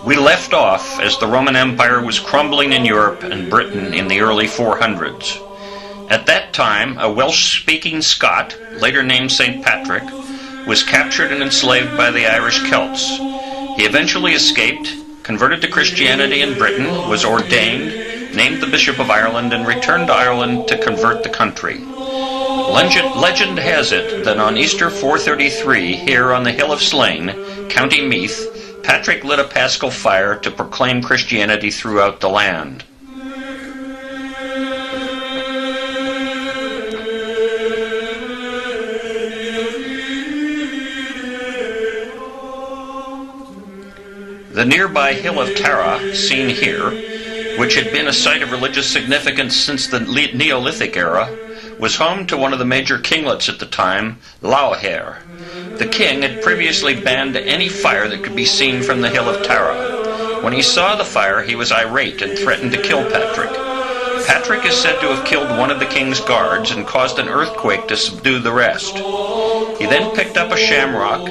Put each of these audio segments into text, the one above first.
We left off as the Roman Empire was crumbling in Europe and Britain in the early 400s. At that time, a Welsh-speaking Scot, later named St. Patrick, was captured and enslaved by the Irish Celts. He eventually escaped, converted to Christianity in Britain, was ordained, named the Bishop of Ireland, and returned to Ireland to convert the country. Legend has it that on Easter 433, here on the Hill of Slane, County Meath, Patrick lit a paschal fire to proclaim Christianity throughout the land. The nearby Hill of Tara, seen here, which had been a site of religious significance since the Neolithic era, was home to one of the major kinglets at the time, Lawhair. The king had previously banned any fire that could be seen from the Hill of Tara. When he saw the fire, he was irate and threatened to kill Patrick. Patrick is said to have killed one of the king's guards and caused an earthquake to subdue the rest. He then picked up a shamrock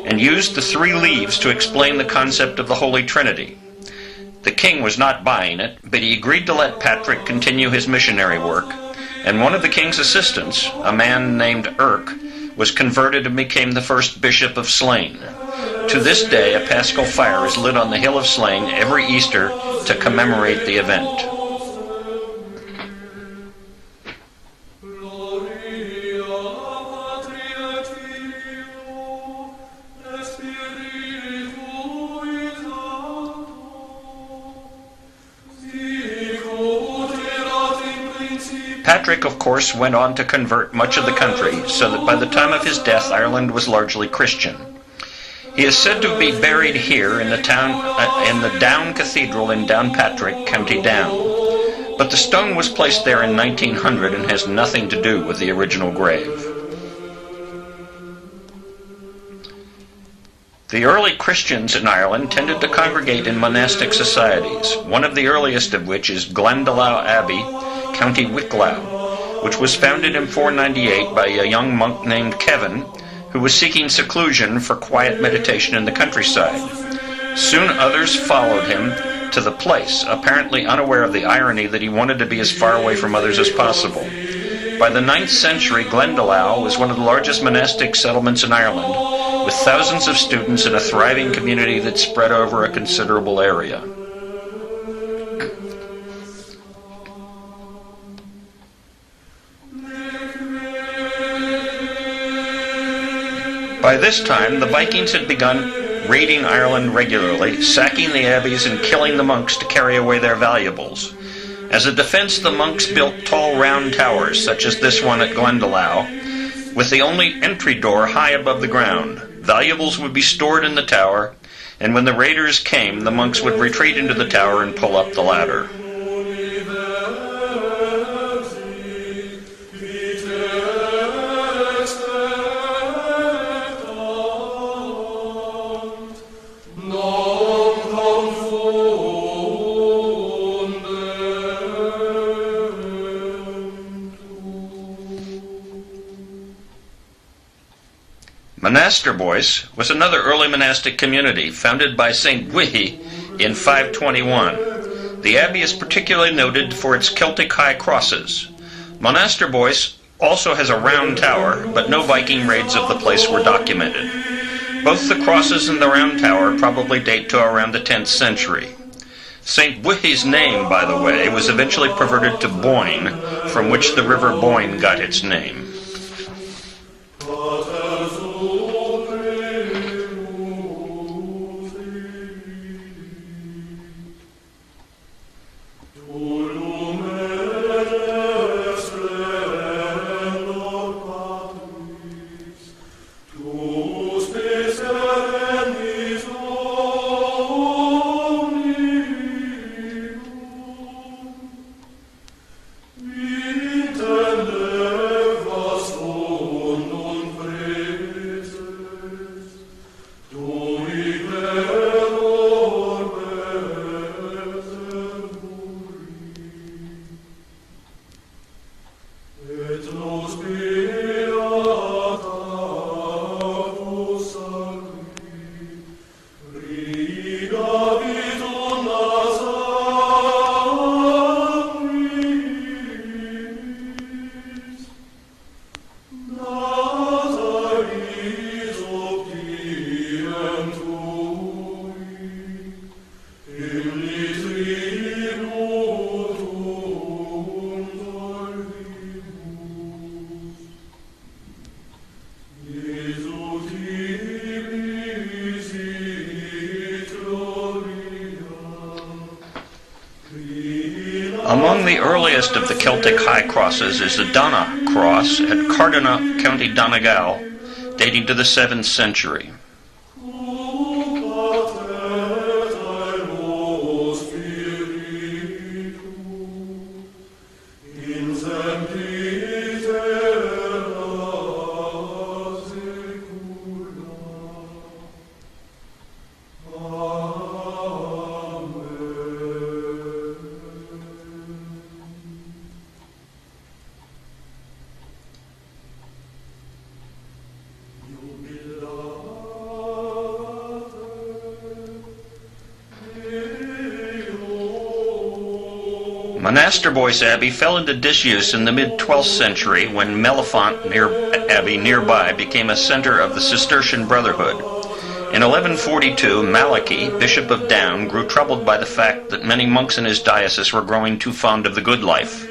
and used the 3 leaves to explain the concept of the Holy Trinity. The king was not buying it, but he agreed to let Patrick continue his missionary work, and one of the king's assistants, a man named Erk, was converted and became the first bishop of Slane. To this day, a paschal fire is lit on the Hill of Slane every Easter to commemorate the event. Patrick, of course, went on to convert much of the country, so that by the time of his death, Ireland was largely Christian. He is said to be buried here in the Down Cathedral in Downpatrick, County Down. But the stone was placed there in 1900 and has nothing to do with the original grave. The early Christians in Ireland tended to congregate in monastic societies, one of the earliest of which is Glendalough Abbey, County Wicklow, which was founded in 498 by a young monk named Kevin, who was seeking seclusion for quiet meditation in the countryside. Soon others followed him to the place, apparently unaware of the irony that he wanted to be as far away from others as possible. By the 9th century, Glendalough was one of the largest monastic settlements in Ireland, with thousands of students and a thriving community that spread over a considerable area. By this time, the Vikings had begun raiding Ireland regularly, sacking the abbeys and killing the monks to carry away their valuables. As a defense, the monks built tall round towers, such as this one at Glendalough, with the only entry door high above the ground. Valuables would be stored in the tower, and when the raiders came, the monks would retreat into the tower and pull up the ladder. Monasterboice was another early monastic community founded by St. Bwihí in 521. The abbey is particularly noted for its Celtic high crosses. Monasterboice also has a round tower, but no Viking raids of the place were documented. Both the crosses and the round tower probably date to around the 10th century. St. Bwihí's name, by the way, was eventually perverted to Boyne, from which the river Boyne got its name. Winter Among the earliest of the Celtic high crosses is the Donna cross at Cardona, County Donegal, dating to the 7th century. Monasterboice Abbey fell into disuse in the mid-12th century when Mellifont Abbey nearby became a center of the Cistercian Brotherhood. In 1142, Malachy, Bishop of Down, grew troubled by the fact that many monks in his diocese were growing too fond of the good life.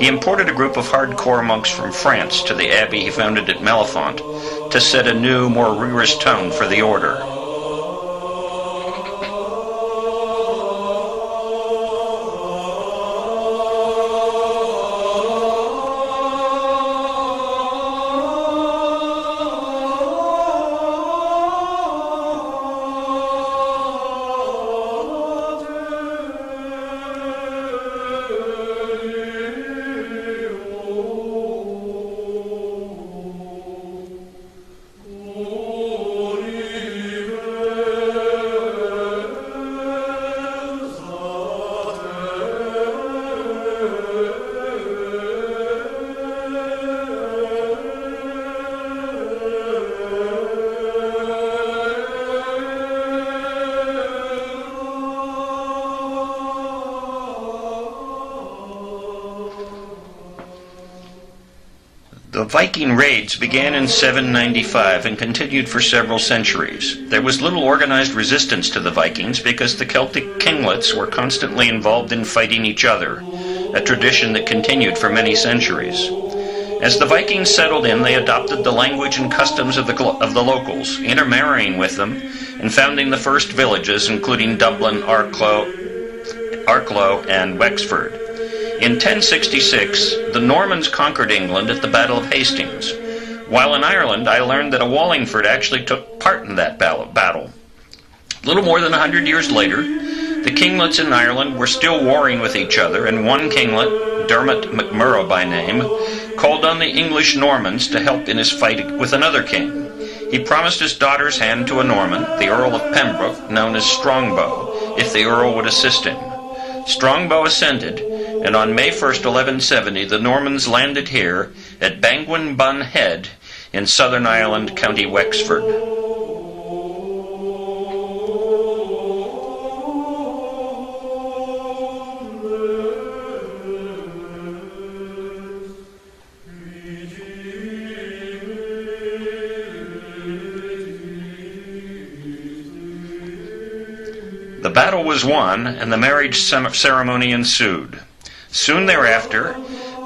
He imported a group of hardcore monks from France to the abbey he founded at Mellifont to set a new, more rigorous tone for the order. The Viking raids began in 795 and continued for several centuries. There was little organized resistance to the Vikings because the Celtic kinglets were constantly involved in fighting each other, a tradition that continued for many centuries. As the Vikings settled in, they adopted the language and customs of the locals, intermarrying with them and founding the first villages, including Dublin, Arklow, and Wexford. In 1066, the Normans conquered England at the Battle of Hastings. While in Ireland, I learned that a Wallingford actually took part in that battle. A little more than 100 years later, the kinglets in Ireland were still warring with each other, and one kinglet, Dermot MacMurrough by name, called on the English Normans to help in his fight with another king. He promised his daughter's hand to a Norman, the Earl of Pembroke, known as Strongbow, if the Earl would assist him. Strongbow assented, and on May 1st, 1170, the Normans landed here at Bangwin Bun Head in southern Ireland, County Wexford. The battle was won, and the marriage ceremony ensued. Soon thereafter,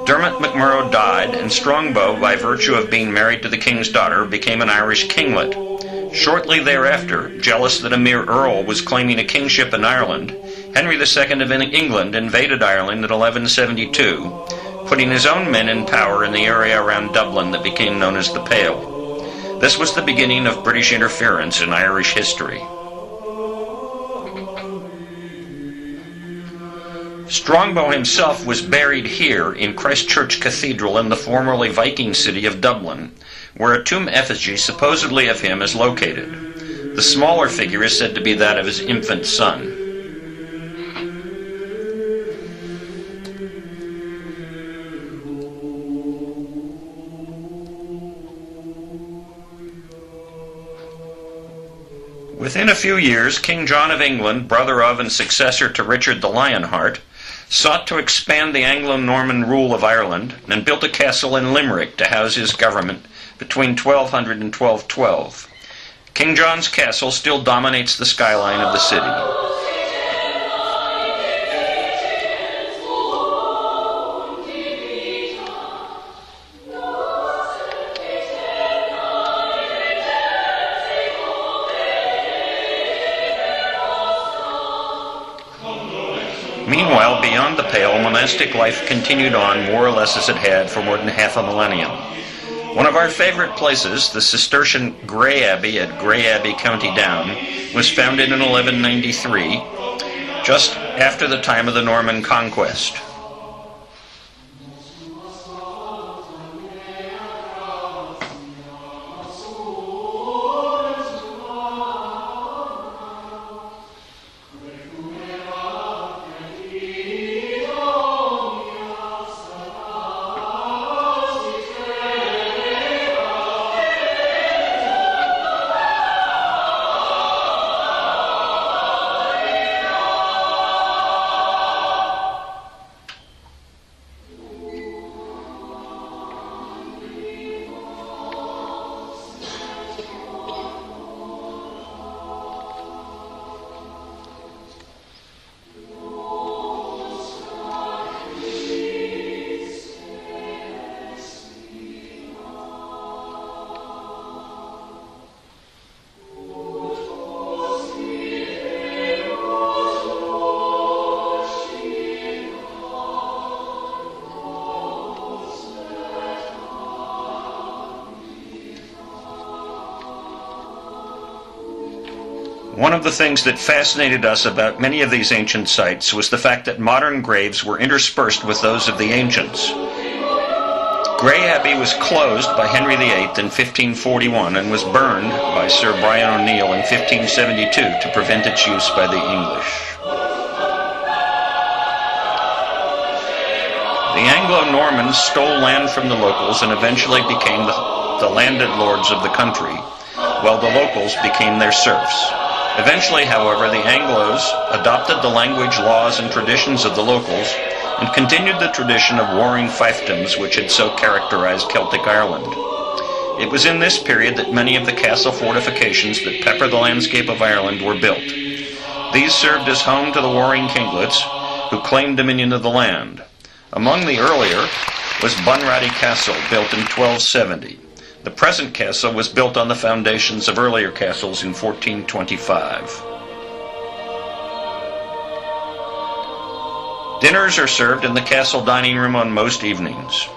Dermot MacMurrough died, and Strongbow, by virtue of being married to the king's daughter, became an Irish kinglet. Shortly thereafter, jealous that a mere earl was claiming a kingship in Ireland, Henry II of England invaded Ireland in 1172, putting his own men in power in the area around Dublin that became known as the Pale. This was the beginning of British interference in Irish history. Strongbow himself was buried here in Christ Church Cathedral in the formerly Viking city of Dublin, where a tomb effigy supposedly of him is located. The smaller figure is said to be that of his infant son. Within a few years, King John of England, brother of and successor to Richard the Lionheart, sought to expand the Anglo-Norman rule of Ireland and built a castle in Limerick to house his government between 1200 and 1212. King John's castle still dominates the skyline of the city. Meanwhile, beyond the Pale, monastic life continued on more or less as it had for more than half a millennium. One of our favorite places, the Cistercian Grey Abbey at Grey Abbey, County Down, was founded in 1193, just after the time of the Norman Conquest. One of the things that fascinated us about many of these ancient sites was the fact that modern graves were interspersed with those of the ancients. Grey Abbey was closed by Henry VIII in 1541 and was burned by Sir Brian O'Neill in 1572 to prevent its use by the English. The Anglo-Normans stole land from the locals and eventually became the landed lords of the country, while the locals became their serfs. Eventually, however, the Anglos adopted the language, laws, and traditions of the locals and continued the tradition of warring fiefdoms which had so characterized Celtic Ireland. It was in this period that many of the castle fortifications that pepper the landscape of Ireland were built. These served as home to the warring kinglets who claimed dominion of the land. Among the earlier was Bunratty Castle, built in 1270. The present castle was built on the foundations of earlier castles in 1425. Dinners are served in the castle dining room on most evenings.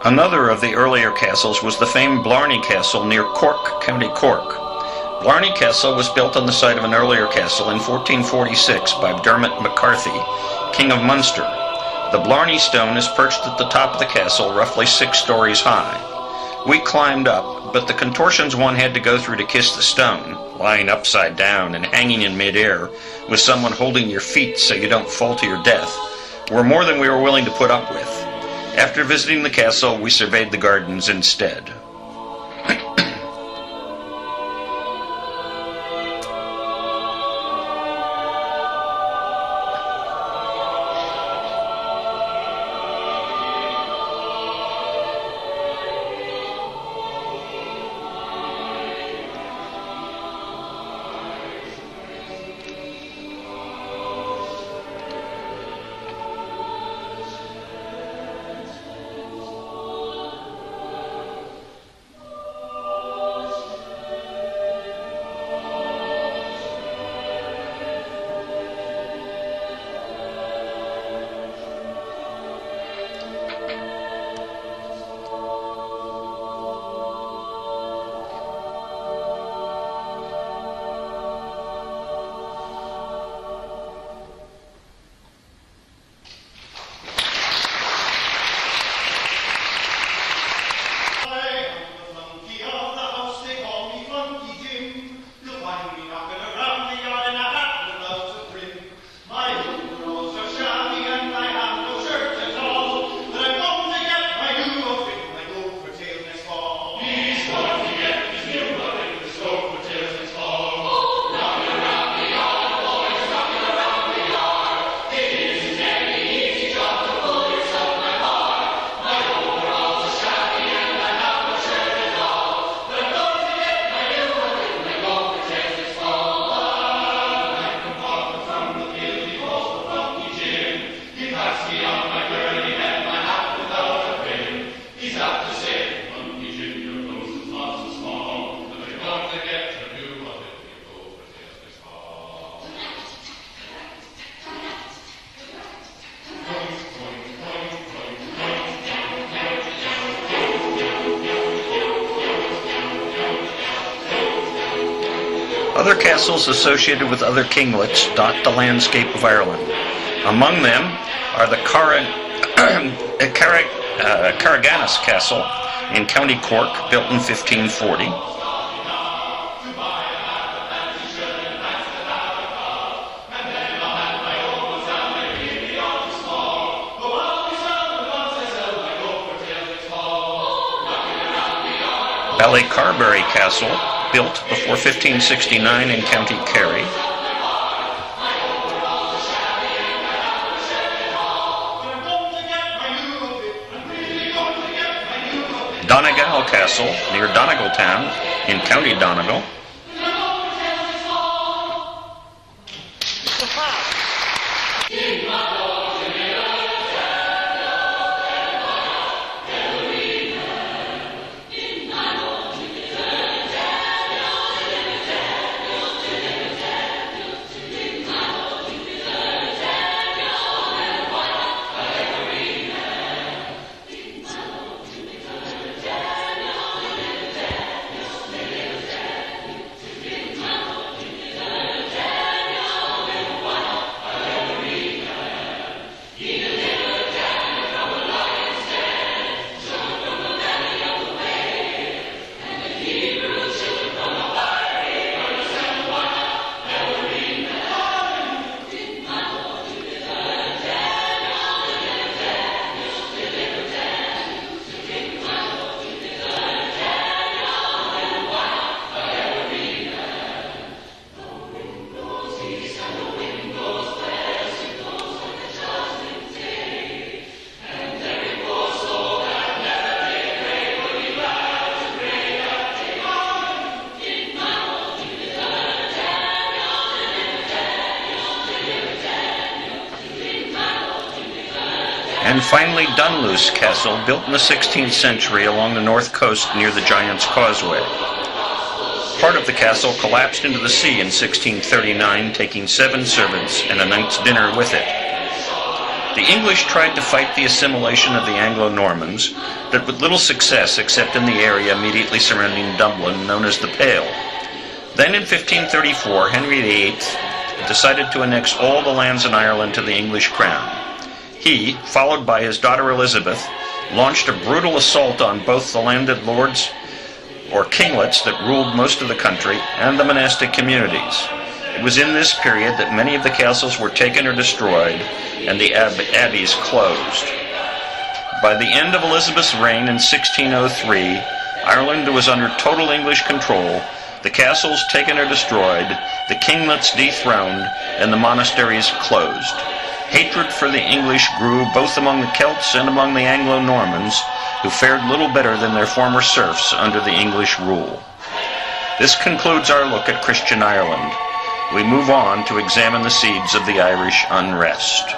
Another of the earlier castles was the famed Blarney Castle near Cork, County Cork. Blarney Castle was built on the site of an earlier castle in 1446 by Dermot MacCarthy, King of Munster. The Blarney Stone is perched at the top of the castle, roughly 6 stories high. We climbed up, but the contortions one had to go through to kiss the stone, lying upside down and hanging in midair, with someone holding your feet so you don't fall to your death, were more than we were willing to put up with. After visiting the castle, we surveyed the gardens instead. Other castles associated with other kinglets dot the landscape of Ireland. Among them are the Carriganis Castle in County Cork, built in 1540. Ballycarberry Castle, built before 1569 in County Kerry. Donegal Castle, near Donegal Town, in County Donegal. And finally, Dunluce Castle, built in the 16th century along the north coast near the Giant's Causeway. Part of the castle collapsed into the sea in 1639, taking 7 servants and a knight's dinner with it. The English tried to fight the assimilation of the Anglo-Normans, but with little success except in the area immediately surrounding Dublin, known as the Pale. Then in 1534, Henry VIII decided to annex all the lands in Ireland to the English crown. He, followed by his daughter Elizabeth, launched a brutal assault on both the landed lords, or kinglets, that ruled most of the country, and the monastic communities. It was in this period that many of the castles were taken or destroyed, and the abbeys closed. By the end of Elizabeth's reign in 1603, Ireland was under total English control, the castles taken or destroyed, the kinglets dethroned, and the monasteries closed. Hatred for the English grew both among the Celts and among the Anglo-Normans, who fared little better than their former serfs under the English rule. This concludes our look at Christian Ireland. We move on to examine the seeds of the Irish unrest.